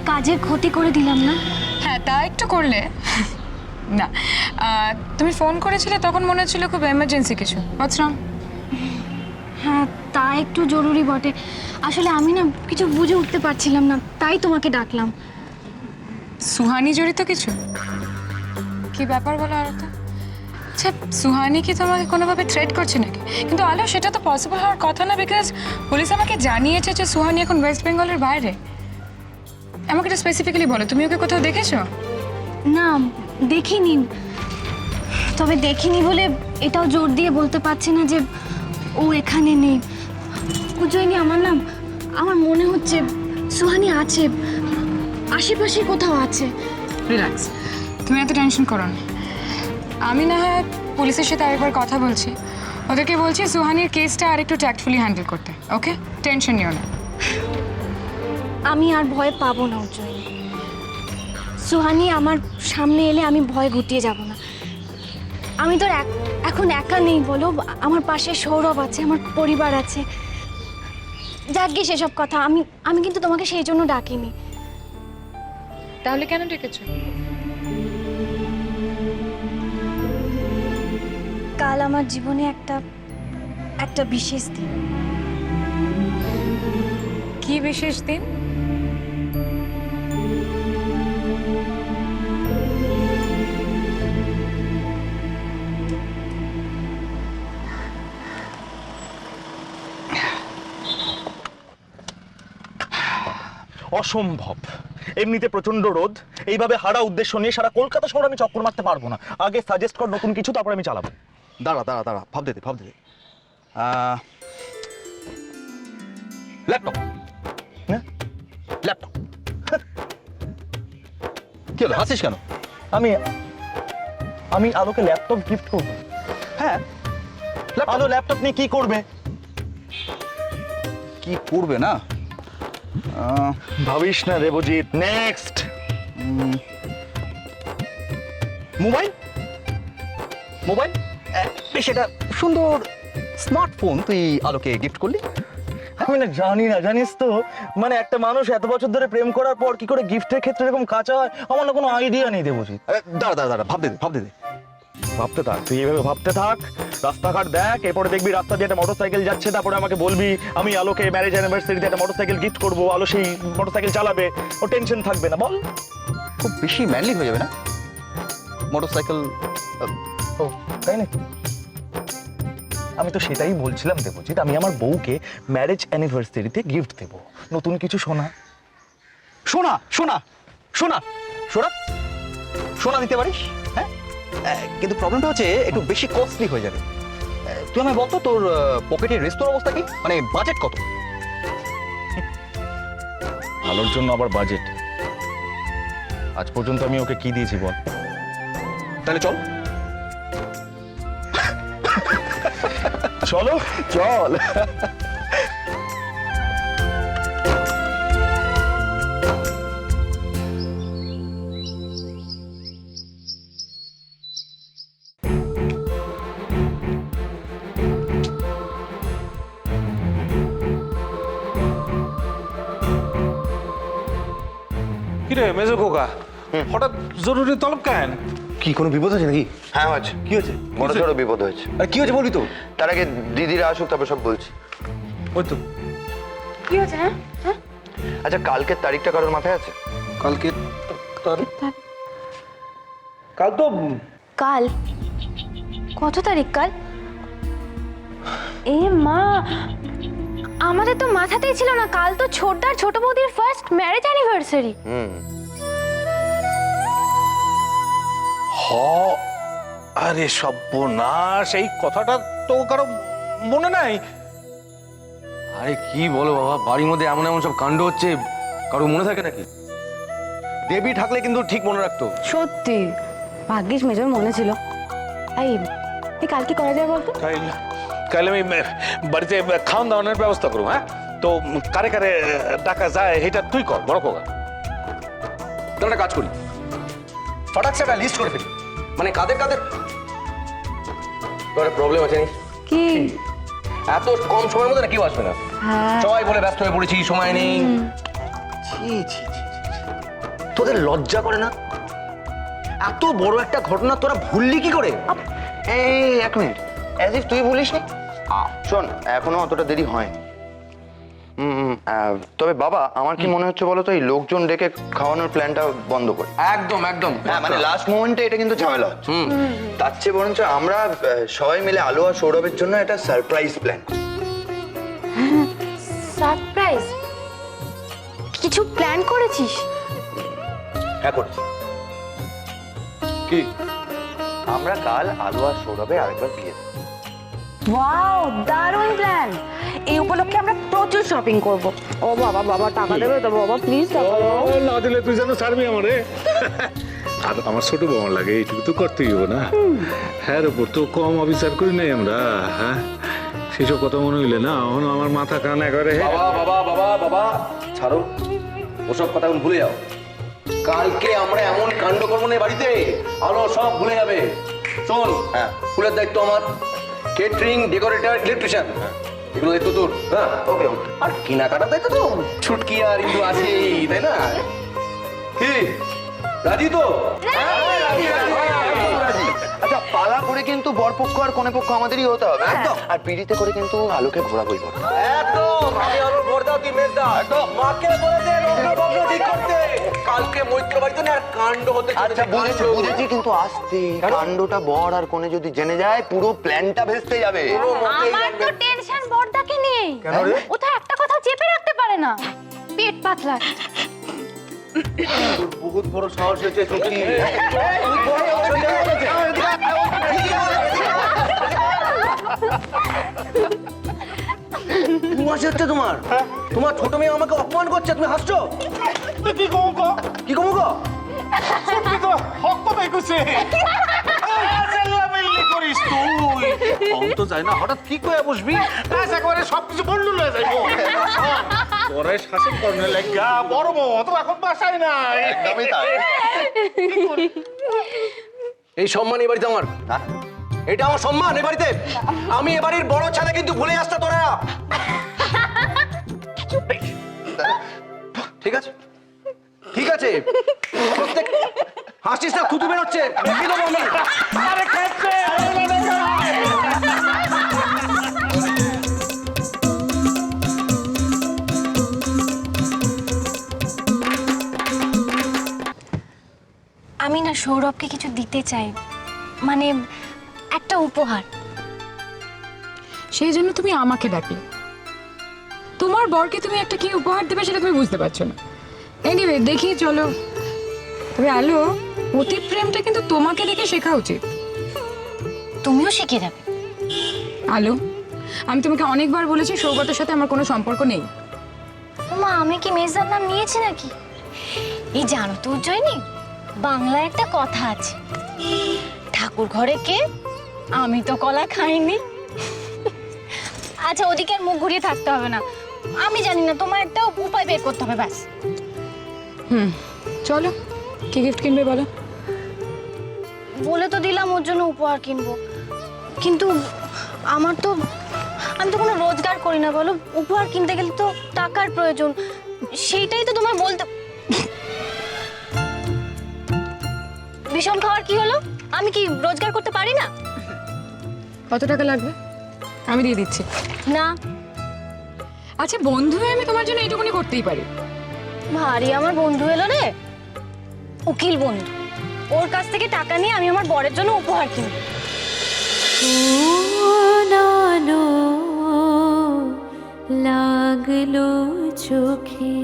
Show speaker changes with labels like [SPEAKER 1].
[SPEAKER 1] কাজের ক্ষতি করে দিলাম না?
[SPEAKER 2] হ্যাঁ, তা একটু করলে। না, তুমি ফোন করেছিলে তখন মনে হচ্ছিল খুব এমার্জেন্সি কিছু। হোয়াটস রং?
[SPEAKER 1] হ্যাঁ, তা একটু জরুরি বটে। আসলে আমি না কিছু বুঝে উঠতে পারছিলাম না, তাই তোমাকে ডাকলাম।
[SPEAKER 2] সুহানি জড়িত কিছু? কি ব্যাপার বলো আরতা? আচ্ছা, সুহানি কি তোমাকে কোনোভাবে থ্রেট করছে নাকি? কিন্তু আলো, সেটা তো পসিবল হওয়ার কথা না, বিকজ পুলিশ আমাকে জানিয়েছে যে সুহানি এখন ওয়েস্ট বেঙ্গলের বাইরে। আমাকে এটা স্পেসিফিক্যালি বলো, তুমি ওকে কোথাও দেখেছো?
[SPEAKER 1] না, দেখিনি। তবে দেখিনি বলে এটাও জোর দিয়ে বলতে পারছি না যে ও এখানে নেই। উজ্জয়িনী, আমার মনে হচ্ছে সুহানি আছে, আশেপাশে কোথাও আছে।
[SPEAKER 2] রিল্যাক্স, তুমি এত টেনশন করো না। আমি না হয় পুলিশের সাথে আরেকবার কথা বলছি, ওদেরকে বলছি সুহানির কেসটা আর একটু ট্যাক্টফুলি হ্যান্ডেল করতে। ওকে, টেনশন নিও না।
[SPEAKER 1] আমি আর ভয় পাবো না উজ্জয়িনী। সুহানি আমার সামনে এলে আমি ভয় গুটিয়ে যাব না। আমি তো এখন একা নেই বলো, আমার পাশে সৌরভ আছে, আমার পরিবার আছে। যাক গিয়ে সেসব কথা, আমি কিন্তু তোমাকে সেই জন্য ডাকিনি।
[SPEAKER 2] তাহলে কেন ডেকেছো?
[SPEAKER 1] কাল আমার জীবনে একটা বিশেষ দিন।
[SPEAKER 2] কি বিশেষ দিন?
[SPEAKER 3] অসম্ভব। এমনিতে প্রচন্ড রোদ, এইভাবে হারা উদ্দেশ্য নিয়ে সারা কলকাতা শহর আমি চক্কর মারতে পারবো না। আগে সাজেস্ট কর নতুন কিছু, তারপর আমি চালাবো।
[SPEAKER 4] দাঁড়া দাঁড়া দাঁড়া, ভাব দে ল্যাপটপ।
[SPEAKER 3] হ্যাঁ,
[SPEAKER 4] ল্যাপটপ কি হলো, হাসিস কেন?
[SPEAKER 3] আমি আমি আলোকে ল্যাপটপ গিফট করবো।
[SPEAKER 4] হ্যাঁ,
[SPEAKER 3] আলো ল্যাপটপ নিয়ে কি করবে?
[SPEAKER 4] কি করবে না?
[SPEAKER 3] ভাবিস না দেবজিৎ। নেক্সট।
[SPEAKER 4] মোবাইল মোবাইল বেশ একটা সুন্দর স্মার্টফোন তুই আলোকে গিফট করলি।
[SPEAKER 3] আমি না জানি না, জানিস তো, মানে একটা মানুষ এত বছর ধরে প্রেম করার পর কি করে গিফটের ক্ষেত্রে এরকম কাঁচা হয় আমার না কোনো আইডিয়া নেই দেবজিৎ।
[SPEAKER 4] দাঁড়া দাঁড়া দাঁড়া, ভাব দে
[SPEAKER 3] ভাবতে থাক, তুই এইভাবে ভাবতে থাক। রাস্তাঘাট দেখ, এরপরে দেখবি রাস্তা দিয়ে একটা মোটরসাইকেল যাচ্ছে, তারপরে আমাকে বলবি আমি আলোকে ম্যারেজ অ্যানিভার্সারিতে একটা মোটরসাইকেল গিফট করবো, আলো সেই মোটরসাইকেল চালাবে, ও টেনশন থাকবে না। বল।
[SPEAKER 4] খুব বেশি ম্যানলি হয়ে যাবে না মোটরসাইকেল?
[SPEAKER 3] ও তাই নাকি? আমি তো সেটাই বলছিলাম দেবজিৎ, আমি আমার বউকে ম্যারেজ অ্যানিভার্সারিতে গিফট দেবো নতুন কিছু। সোনা
[SPEAKER 4] সোনা সোনা সোনা সোনা সোনা দিতে পারিস, হ্যাঁ, কিন্তু প্রবলেমটা হচ্ছে একটু বেশি কস্টলি হয়ে যাবে। তুই আমায় বলতো তোর পকেটের রেস্তোরাঁ অবস্থা কি, মানে বাজেট কত?
[SPEAKER 3] আলোর জন্য আবার বাজেট? আজ পর্যন্ত আমি ওকে কি দিয়েছি বল?
[SPEAKER 4] তাহলে চল
[SPEAKER 3] চলো চল।
[SPEAKER 5] কিরে মেজো খোকা, হঠাৎ জরুরি তলব কেন?
[SPEAKER 6] কি কোনো বিপদ হয়েছে নাকি?
[SPEAKER 7] হ্যাঁ আছে,
[SPEAKER 6] কি হয়েছে?
[SPEAKER 7] বড় সড়ো বিপদ হয়েছে।
[SPEAKER 6] আর কি হয়েছে বলবি তো?
[SPEAKER 7] তার আগে দিদিরা আসুক, তারপর সব বলছি।
[SPEAKER 5] ওই তো
[SPEAKER 1] কি হয়েছে? হ্যাঁ,
[SPEAKER 7] আচ্ছা, কালকের তারিখটা কারোর মাথায় আছে?
[SPEAKER 6] কালকে
[SPEAKER 5] কাল তো
[SPEAKER 1] কাল কত তারিখ? কাল এ মা, আমাদের তো মাথাতেই ছিল না। কাল তো ছোটদার ছোট বৌদির ফার্স্ট ম্যারেজ অ্যানিভার্সারি।
[SPEAKER 5] আরে সর্বনাশ, এই কথাটা তো কারো মনে নাই?
[SPEAKER 6] আরে কি বলো বাবা, বাড়ির মধ্যে এমন এমন সব কাণ্ড হচ্ছে, কারো মনে থাকে নাকি? দেবী থাকলে কিন্তু ঠিক মনে রাখতো।
[SPEAKER 8] সত্যি ভাগ্যিস মেজর মনে ছিল। এই কাল কি করা যায় বলতো?
[SPEAKER 5] কাল আমি বাড়িতে খাওয়ান দাওয়ানোর ব্যবস্থা করবো। হ্যাঁ, তো কারে কারে ডাকা যায় এটা তুই কর, বড় খোকা।
[SPEAKER 4] তাহলে একটা কাজ করি, ফাটাকছে একটা লিস্ট করে ফেলি, মানে কাদের কাদের। তোর প্রবলেম আছে
[SPEAKER 8] কি?
[SPEAKER 4] এত কম সময়ের মধ্যে না কেউ আসবে না,
[SPEAKER 8] হ্যাঁ,
[SPEAKER 4] সবাই বলে ব্যস্ত হয়ে পড়েছি, সময় নেই। ছি ছি ছি ছি। তোদের লজ্জা করে না? এত বড় একটা ঘটনা তোরা ভুললি কি করে?
[SPEAKER 7] এই এক মিনিট, অ্যাজ ইফ তুই বলিস নি। শোন, এখনো অতটা দেরি হয়নি। তবে বাবা, আমার কি মনে হচ্ছে বলো তো, এই লোকজন ডেকে খাওয়ানোর প্ল্যানটা বন্ধ করি।
[SPEAKER 6] একদম একদম।
[SPEAKER 7] হ্যাঁ, মানে লাস্ট মোমেন্টে এটা কিন্তু ঝামেলা হচ্ছে। তার চেয়ে বরঞ্চ আমরা সবাই মিলে আলো আর সৌরভের জন্য একটা সারপ্রাইজ প্ল্যান করি।
[SPEAKER 1] সারপ্রাইজ? কিছু প্ল্যান করেছিস?
[SPEAKER 4] হ্যাঁ করেছি।
[SPEAKER 6] কি?
[SPEAKER 7] আমরা কাল আলো আর সৌরভের আরেকবার বিয়ে দেবো।
[SPEAKER 8] ওয়াও, দারুণ প্ল্যান। এই উপলক্ষে আমরা প্রচুর শপিং করব। ও বাবা, বাবা টাকা দেবে তো? বাবা প্লিজ টাকা দাও।
[SPEAKER 5] না দিলে তুই যেন ছাড়বি আমারে। আর আমার ছোট বউ লাগে, এইটুকু তো করতেই হবে না। হ্যাঁ ওপর তো কম অবিচার করি নাই আমরা। হ্যাঁ, সেসব কথা মনে হইলে না এখন আমার মাথা কানা করে।
[SPEAKER 6] বাবা বাবা বাবা বাবা ছাড়ো, ওসব কথা এখন ভুলে যাও। কালকে আমরা এমন কাণ্ড করবো না বাড়িতে, আলো সব ভুলে যাবে। শোন,
[SPEAKER 7] হ্যাঁ।
[SPEAKER 6] ফুলের দায়িত্ব আমার, কেটারিং, ডেকোরেটর, ইলেকট্রিশিয়ান, এগুলো দায়িত্ব তোর। হ্যাঁ
[SPEAKER 7] ওকে।
[SPEAKER 6] আর কেনাকাটা দায়িত্ব তো ছুটকি আর ইন্দু আছেই, তাই না? কি রাজি তো?
[SPEAKER 7] আচ্ছা, পালা করে কিন্তু বরপক্ষ আর কনেপক্ষ আমাদেরই হতে হবে। একদম। আর পিড়িতে করে কিন্তু আলোকে ঘোরাঘুরি করতে হবে।
[SPEAKER 6] একদম। আমি আলোর বর্দা, তুই মেজদা। একদম। মাকে বলে দে রত্নভগ্ন ঠিক করতে। কালকে মৈত্র বাড়িতে না কাণ্ড হতে চলেছে।
[SPEAKER 7] আচ্ছা, বুঝেছি বুঝেছি, কিন্তু আসতে কাণ্ডটা বর আর কোণে যদি জেনে যায়, পুরো প্ল্যানটা ভেস্তে যাবে।
[SPEAKER 1] আমার তো টেনশন বড়দাকে নিয়ে। ও তো একটা কথা চেপে রাখতে পারে না, পেট পাতলা।
[SPEAKER 6] বহুত বড় সাহস হয়েছে সত্যি। হচ্ছে তোমার তোমার ছোট মেয়ে আমাকে অপমান করছে, তুমি হাসছো?
[SPEAKER 5] কি কমু গো?
[SPEAKER 6] কি কমু গো?
[SPEAKER 5] সত্যি তো হক কমে গেছে। চেল্লামিল্লি করিস তুই। অন্ত যায় না, হঠাৎ কি কয়ে বসবি? আশা করে সবকিছু বন্ডুল হয়ে যাইব। তোরে শাসন করনে লাগা বড় বউ তো এখন বাসায় নাই।
[SPEAKER 7] একদমই তাই।
[SPEAKER 6] এই সম্মান এই বাড়িতে আমার। এটা আমার সম্মান এই বাড়িতে। আমি এ বাড়ির বড় ছেলে, কিন্তু ভুলে আসতে তোরা। ঠিক আছে ঠিক আছে, প্রত্যেক হাসিস না, থুতু বেরোচ্ছে। কি দেবো আমি?
[SPEAKER 5] আরে খেতে
[SPEAKER 1] আমি না সৌরভকে কিছু দিতে চাই, মানে একটা উপহার।
[SPEAKER 2] সেই জন্য তুমি আমাকে ডাকলে। তোমার বরকে তুমি একটা কি উপহার দেবে সেটা তুমি বুঝতে পারছো না। এনিওয়ে দেখি চলো। তবে আলো, অতি প্রেমটা কিন্তু তোমাকে দেখে শেখা উচিত।
[SPEAKER 1] তুমিও শিখে যাবে।
[SPEAKER 2] আলো, আমি তোমাকে অনেকবার বলেছি সৌগতের সাথে আমার কোনো সম্পর্ক নেই।
[SPEAKER 1] মা, আমি কি মেজদার নাম নিয়েছি নাকি? এই জানো তো উজ্জয়িনী, বাংলায় একটা কথা আছে, ঠাকুর ঘরে কে, আমি তো কলা খাইনি। আচ্ছা, ওদিকে আর মুখ ঘুরিয়ে থাকতে হবে না। আমি জানি না, তোমার একটা উপায় বের করতে হবে ব্যাস।
[SPEAKER 2] চলো, কি গিফট কিনবে বলো?
[SPEAKER 1] বলে তো দিলাম ওর জন্য উপহার কিনবো, কিন্তু আমি তো কোনো রোজগার করি না বলো। উপহার কিনতে গেলে তো টাকার প্রয়োজন, সেইটাই তো তোমায় বলতে। বিষম খাওয়ার কি হলো? আমি কি রোজগার করতে পারি না?
[SPEAKER 2] কত টাকা লাগবে? আমি দিয়ে দিচ্ছি।
[SPEAKER 1] না।
[SPEAKER 2] আচ্ছা, বন্ধু হয়ে আমি তোমার জন্য এইটুকুনি করতেই পারি।
[SPEAKER 1] ভারী আমার বন্ধু এলো রে, উকিল বন্ধু। ওর কাছ থেকে টাকা নিয়ে আমি আমার বরের জন্য উপহার কিনবো।
[SPEAKER 9] লাগলো চোখে